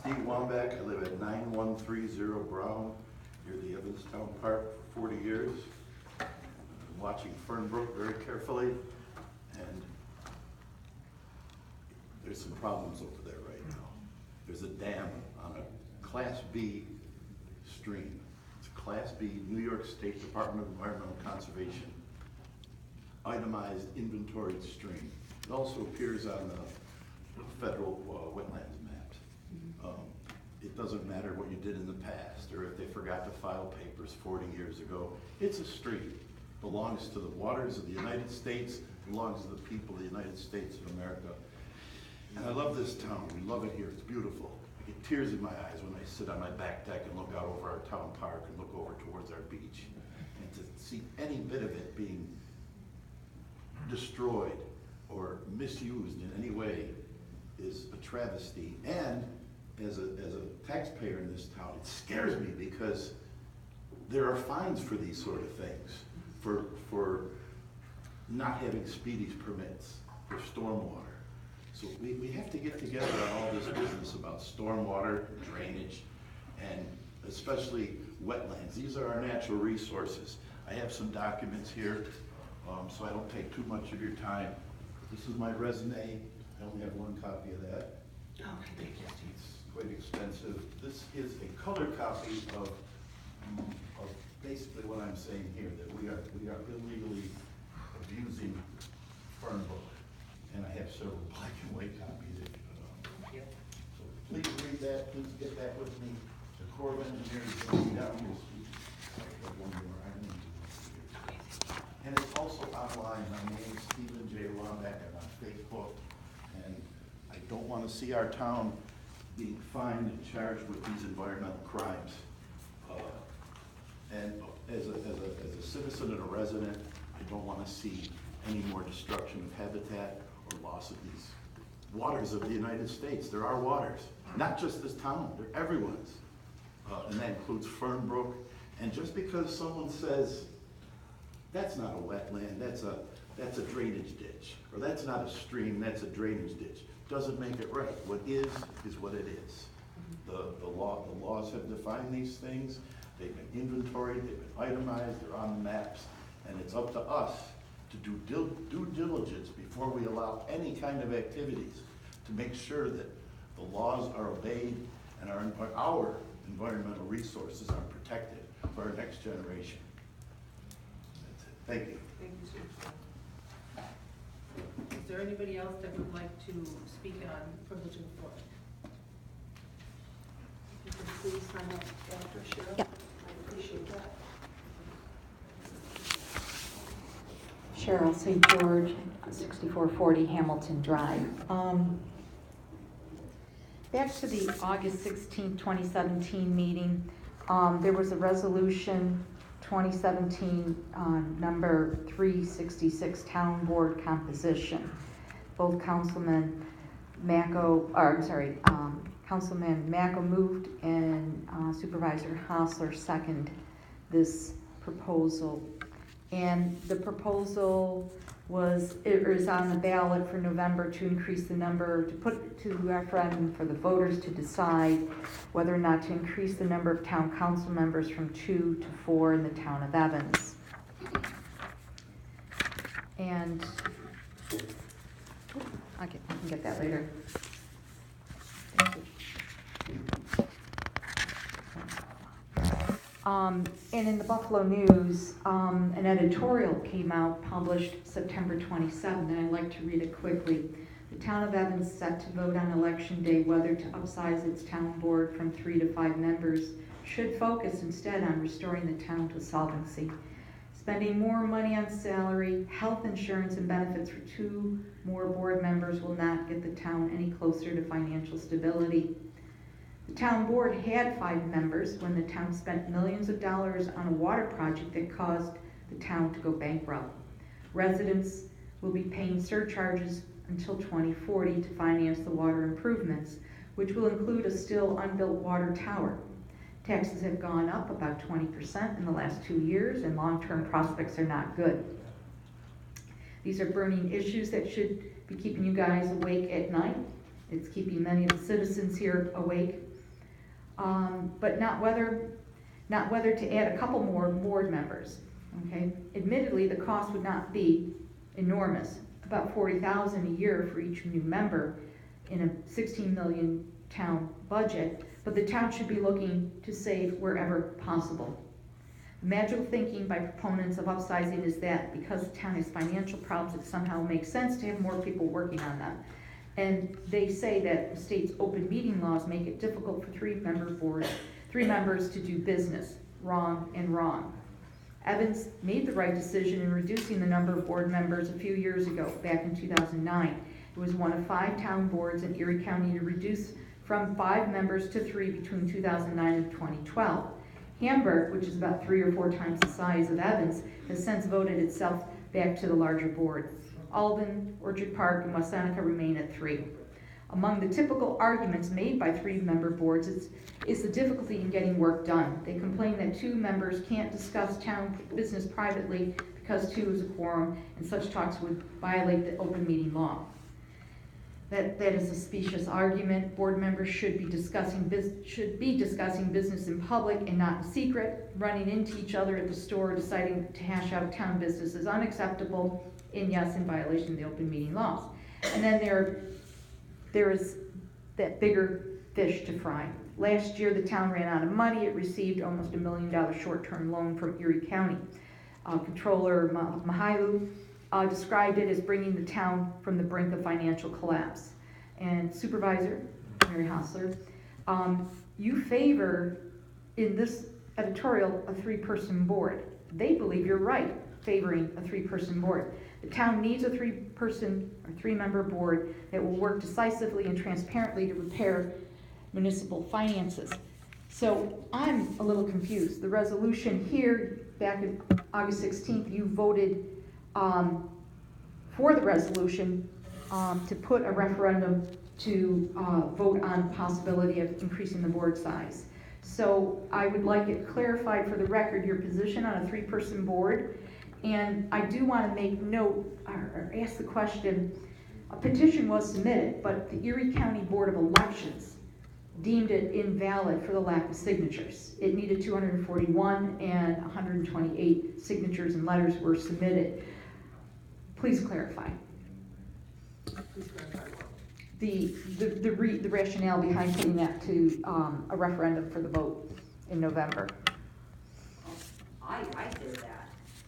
Steve Wambach. I live at 9130 Brown, near the Evanstown Park for 40 years. I've been watching Fernbrook very carefully, and there's some problems over there right now. There's a dam on a Class B stream. It's a Class B New York State Department of Environmental Conservation itemized inventoried stream. It also appears on the federal wetlands maps. It doesn't matter what you did in the past or if they forgot to file papers 40 years ago. It's a stream. It belongs to the waters of the United States, belongs to the people of the United States of America. And I love this town. We love it here. It's beautiful. I get tears in my eyes when I sit on my back deck and look out over our town park and look over towards our beach. And to see any bit of it being destroyed or misused in any way is a travesty. And as a taxpayer in this town, it scares me because there are fines for these sort of things, for not having speedies permits, for stormwater. So we have to get together on all this business about stormwater, drainage, and especially wetlands. These are our natural resources. I have some documents here, so I don't take too much of your time. This is my resume. I only have one copy of that. Okay, thank you, Steve. It's quite expensive. This is a color copy of basically what I'm saying here, that we are illegally abusing Fernbrook. And I have several black and white copies. Thank you. So please read that. Please get that with me. The Corps of Engineers is going to be down here. One more. I need to. And it's also online. My name is Stephen J. Wambach. I'm on Facebook. And I don't want to see our town being fined and charged with these environmental crimes. And as a citizen and a resident, I don't want to see any more destruction of habitat or loss of these waters of the United States. There are waters, not just this town, they're everyone's. And that includes Fernbrook. And just because someone says, that's not a wetland, that's a drainage ditch, or that's not a stream, that's a drainage ditch, doesn't make it right. What is what it is. The laws have defined these things, they've been inventoried, they've been itemized, they're on the maps, and it's up to us to do due diligence before we allow any kind of activities to make sure that the laws are obeyed and our environmental resources are protected for our next generation. That's it. Thank you. Thank you, Steve. Is there anybody else that would like to speak on privilege of the floor? You can please sign up after Cheryl. Yep. I appreciate that. Cheryl St. George, 6440 Hamilton Drive. Back to the August 16, 2017 meeting, there was a resolution 2017 number 366 Town Board composition. Both Councilman Councilman Macko moved and Supervisor Hassler seconded this proposal. And the proposal is on the ballot for November to increase the number, to put to referendum for the voters to decide whether or not to increase the number of town council members from 2 to 4 in the town of Evans. And I can get that later. Thank you. And in the Buffalo News, an editorial came out published September 27th, and I'd like to read it quickly. The town of Evans set to vote on election day whether to upsize its town board from 3 to 5 members should focus instead on restoring the town to solvency. Spending more money on salary, health insurance, and benefits for 2 more board members will not get the town any closer to financial stability. The town board had 5 members when the town spent millions of dollars on a water project that caused the town to go bankrupt. Residents will be paying surcharges until 2040 to finance the water improvements, which will include a still unbuilt water tower. Taxes have gone up about 20% in the last 2 years, and long-term prospects are not good. These are burning issues that should be keeping you guys awake at night. It's keeping many of the citizens here awake. but not whether to add a couple more board members, okay? Admittedly, the cost would not be enormous, about $40,000 a year for each new member in a 16 million town budget, but the town should be looking to save wherever possible. Magical thinking by proponents of upsizing is that because the town has financial problems, it somehow makes sense to have more people working on them. And they say that the state's open meeting laws make it difficult for three members to do business. Wrong and wrong. Evans made the right decision in reducing the number of board members a few years ago, back in 2009. It was one of 5 town boards in Erie County to reduce from 5 members to 3 between 2009 and 2012. Hamburg, which is about 3 or 4 times the size of Evans, has since voted itself back to the larger board. Alden, Orchard Park, and West Seneca remain at 3. Among the typical arguments made by 3-member boards is the difficulty in getting work done. They complain that 2 members can't discuss town business privately because 2 is a quorum, and such talks would violate the open meeting law. That is a specious argument. Board members should be discussing business in public and not in secret. Running into each other at the store, deciding to hash out town business is unacceptable, and yes, in violation of the open meeting laws. And then there is that bigger fish to fry. Last year, the town ran out of money. It received almost $1 million short-term loan from Erie County. Controller Mahailu described it as bringing the town from the brink of financial collapse. And Supervisor Mary Hostler, you favor, in this editorial, a 3-person board. They believe you're right, favoring a 3-person board. The town needs a 3-person or 3-member board that will work decisively and transparently to repair municipal finances. So I'm a little confused. The resolution here, back in August 16th, you voted for the resolution to put a referendum to vote on the possibility of increasing the board size. So I would like it clarified for the record, your position on a 3-person board. And I do want to make note, or ask the question, a petition was submitted, but the Erie County Board of Elections deemed it invalid for the lack of signatures. It needed 241 and 128 signatures and letters were submitted. Please clarify. Please clarify what? The rationale behind putting that to a referendum for the vote in November. I did that.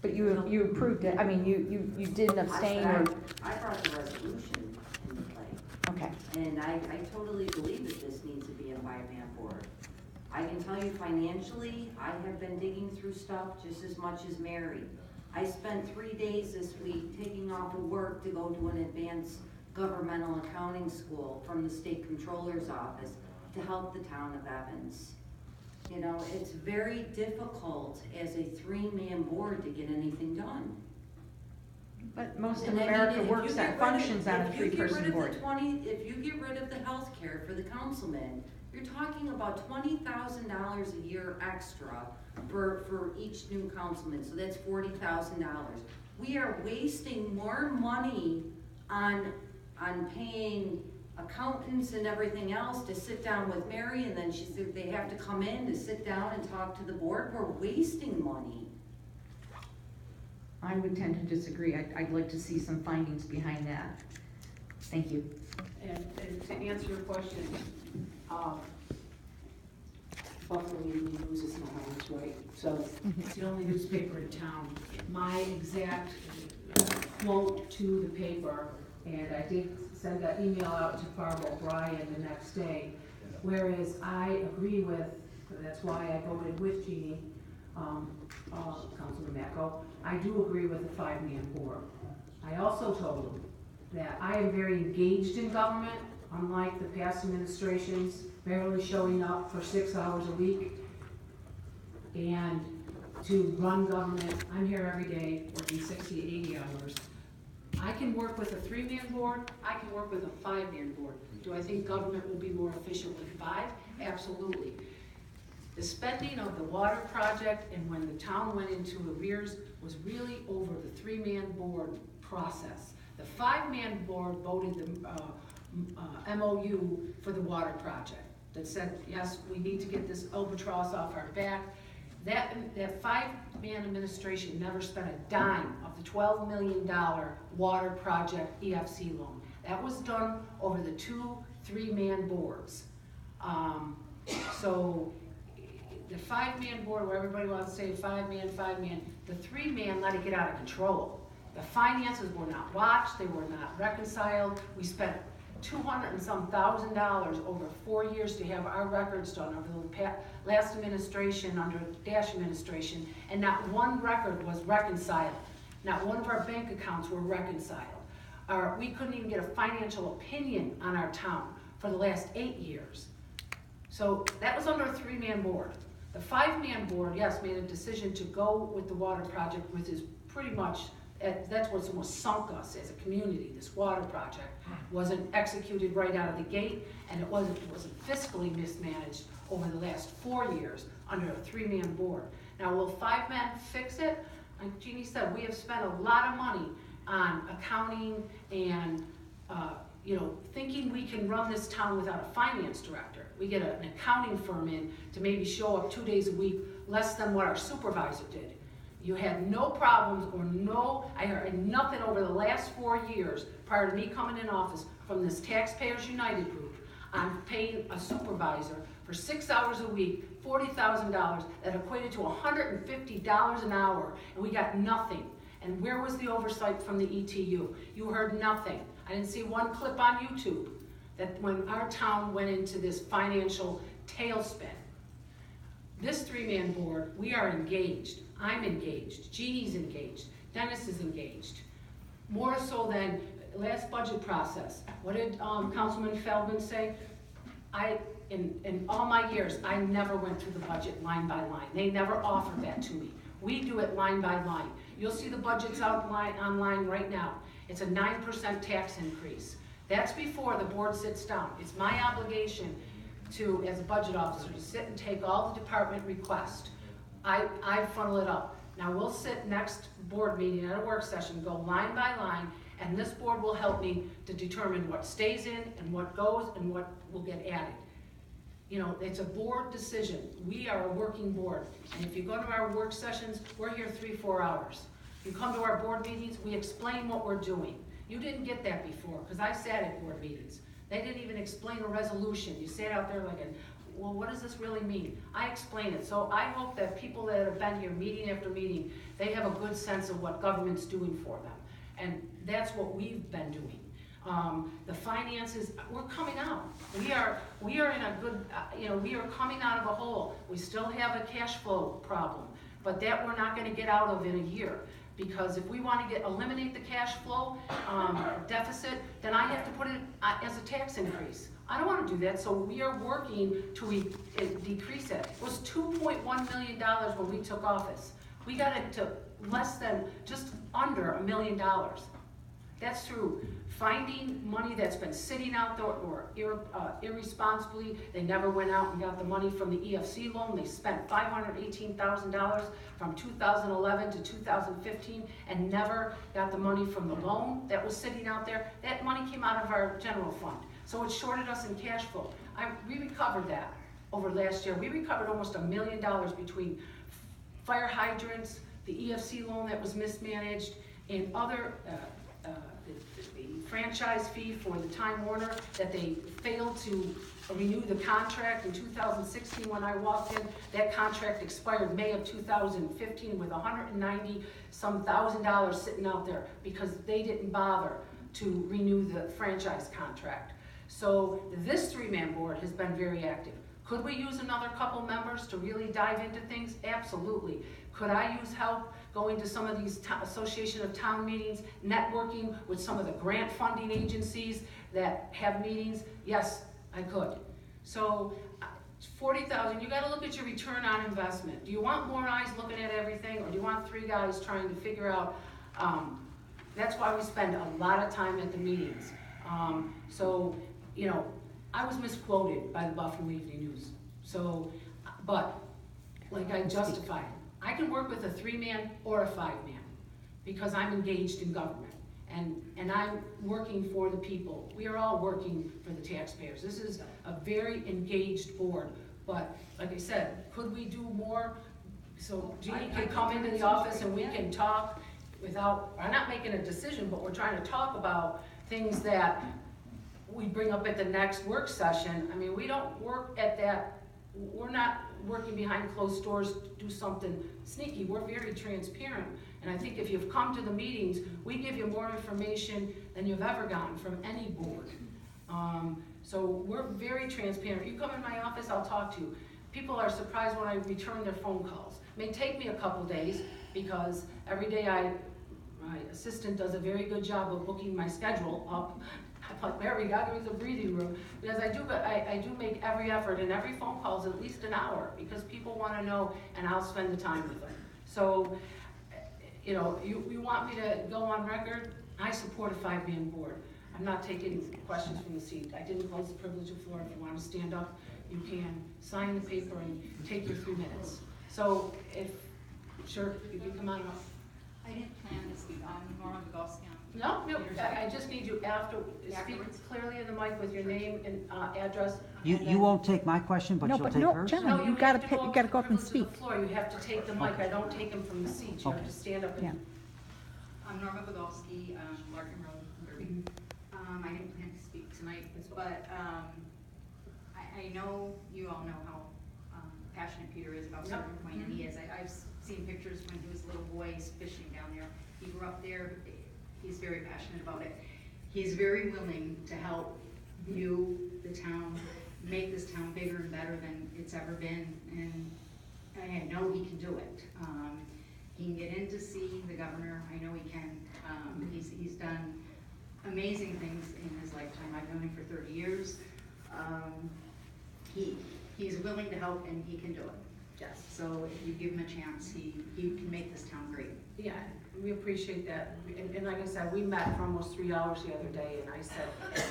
But you approved it, I mean, you didn't abstain or, I brought the resolution into play, okay. and I totally believe that this needs to be a 5-man board. I can tell you financially, I have been digging through stuff just as much as Mary. I spent 3 days this week taking off of work to go to an advanced governmental accounting school from the state controller's office to help the town of Evans. You know, it's very difficult as a 3-man board to get anything done. But most of And I mean, America if works you that get rid of- functions on a if you get rid 3-person of the board. 20 If you get rid of the health care for the councilman, you're talking about $20,000 a year extra for each new councilman, so that's $40,000. We are wasting more money on paying accountants and everything else to sit down with Mary, and then she said they have to come in to sit down and talk to the board. We're wasting money. I would tend to disagree. I'd like to see some findings behind that. Thank you. And to answer your question, Buffalo Evening News is not always right, so It's the only newspaper in town. My exact quote to the paper, and I did send that email out to Barbara O'Brien the next day, whereas I agree with, that's why I voted with Jeannie, Councilman Macko, I do agree with the 5-man board. I also told him that I am very engaged in government, unlike the past administrations, barely showing up for 6 hours a week. And to run government, I'm here every day, working 60, 80 hours. I can work with a 3-man board, I can work with a 5-man board. Do I think government will be more efficient with 5? Absolutely. The spending of the water project and when the town went into arrears was really over the 3-man board process. The 5-man board voted the MOU for the water project. that said, yes, we need to get this albatross off our back. That 5-man administration never spent a dime of the $12 million water project EFC loan. That was done over the 2 3-man boards. So the 5-man board, where everybody wants to say 5-man, the 3-man let it get out of control. The finances were not watched, they were not reconciled. We spent $200 and some thousand over 4 years to have our records done over the last administration, under Dash administration, and not one record was reconciled. Not one of our bank accounts were reconciled. We couldn't even get a financial opinion on our town for the last 8 years. So that was under a 3-man board. The 5-man board, yes, made a decision to go with the water project, which is pretty much, that's what's almost sunk us as a community. This water project wasn't executed right out of the gate, and it wasn't fiscally mismanaged over the last 4 years under a 3-man board. Now, will 5 men fix it? Like Jeannie said, we have spent a lot of money on accounting and thinking we can run this town without a finance director. We get an accounting firm in to maybe show up 2 days a week, less than what our supervisor did. You had no problems I heard nothing over the last 4 years prior to me coming in office from this Taxpayers United group on paying a supervisor for 6 hours a week, $40,000, that equated to $150 an hour, and we got nothing. And where was the oversight from the ETU? You heard nothing. I didn't see one clip on YouTube that when our town went into this financial tailspin. This 3-man board, we are engaged. I'm engaged. Jeannie's engaged. Dennis is engaged. More so than last budget process. What did Councilman Feldman say? In all my years, I never went through the budget line by line. They never offered that to me. We do it line by line. You'll see the budgets online right now. It's a 9% tax increase. That's before the board sits down. It's my obligation to, as a budget officer, to sit and take all the department requests. I funnel it up. Now we'll sit next board meeting at a work session, go line by line, and this board will help me to determine what stays in and what goes and what will get added. It's a board decision. We are a working board. And if you go to our work sessions, we're here 3-4 hours. You come to our board meetings, we explain what we're doing. You didn't get that before, because I sat at board meetings. They didn't even explain a resolution. You sat out there like, well, what does this really mean? I explain it. So I hope that people that have been here meeting after meeting, they have a good sense of what government's doing for them. And that's what we've been doing. The finances, we're coming out. We are in a good, we are coming out of a hole. We still have a cash flow problem, but that we're not gonna get out of in a year. Because if we want to eliminate the cash flow deficit, then I have to put it as a tax increase. I don't want to do that, so we are working to decrease it. It was $2.1 million when we took office. We got it to less than, just under $1 million. That's through finding money that's been sitting out there or irresponsibly. They never went out and got the money from the EFC loan. They spent $518,000 from 2011 to 2015 and never got the money from the loan that was sitting out there. That money came out of our general fund. So it shorted us in cash flow. We recovered that over last year. We recovered almost $1 million between fire hydrants, the EFC loan that was mismanaged, and other the franchise fee for the Time Warner that they failed to renew the contract in 2016 when I walked in. That contract expired May of 2015 with $190-some thousand sitting out there because they didn't bother to renew the franchise contract. So this 3-man board has been very active. Could we use another couple members to really dive into things? Absolutely. Could I use help going to some of these Association of Town meetings, networking with some of the grant funding agencies that have meetings? Yes, I could. So $40,000, you gotta look at your return on investment. Do you want more eyes looking at everything, or do you want 3 guys trying to figure out, that's why we spend a lot of time at the meetings. I was misquoted by the Buffalo Evening News. So, but, like I justified, I can work with a 3-man or a 5-man because I'm engaged in government. And I'm working for the people. We are all working for the taxpayers. This is a very engaged board, but like I said, could we do more? So Jeannie can come into the office and we can talk without, I'm not making a decision, but we're trying to talk about things that we bring up at the next work session. I mean, we don't work at that, we're not working behind closed doors to do something sneaky. We're very transparent. And I think if you've come to the meetings, we give you more information than you've ever gotten from any board. So we're very transparent. You come in my office, I'll talk to you. People are surprised when I return their phone calls. It may take me a couple days because every day my assistant does a very good job of booking my schedule up. I'm like, Mary, God, give us a breathing room. Because I do make every effort, and every phone call is at least an hour because people want to know, and I'll spend the time with them. So, you know, you want me to go on record? I support a 5-man board. I'm not taking questions from the seat. I didn't close the privilege of floor. If you want to stand up, you can sign the paper and take your 3 minutes. So sure, you can come on up. I didn't plan to speak on Norma Bogowski. No, I just need you speak Afterwards? clearly in the mic with your name and address. You won't take my question, but No, you'll but take no, hers? John, No, you have gotta to pick, you gotta go up and privilege speak. of the floor. You have to take the mic. I don't take them from the seat. You have to stand up Yeah. and. I'm Norma Bogowski, Larkin Road, Derby. I didn't plan to speak tonight, but I know, you all know how passionate Peter is about Yep. Certain Point, and he is. I've seen pictures when he was a little boy, he's fishing down there. He grew up there, he's very passionate about it. He's very willing to help you, the town, make this town bigger and better than it's ever been, and I know he can do it. He can get in to see the governor, I know he can. He's done amazing things in his lifetime. I've known him for 30 years. He's willing to help and he can do it. Yes. So if you give him a chance, he can make this town great. Yeah, we appreciate that. And like I said, we met for almost 3 hours the other day, and I said, Peter,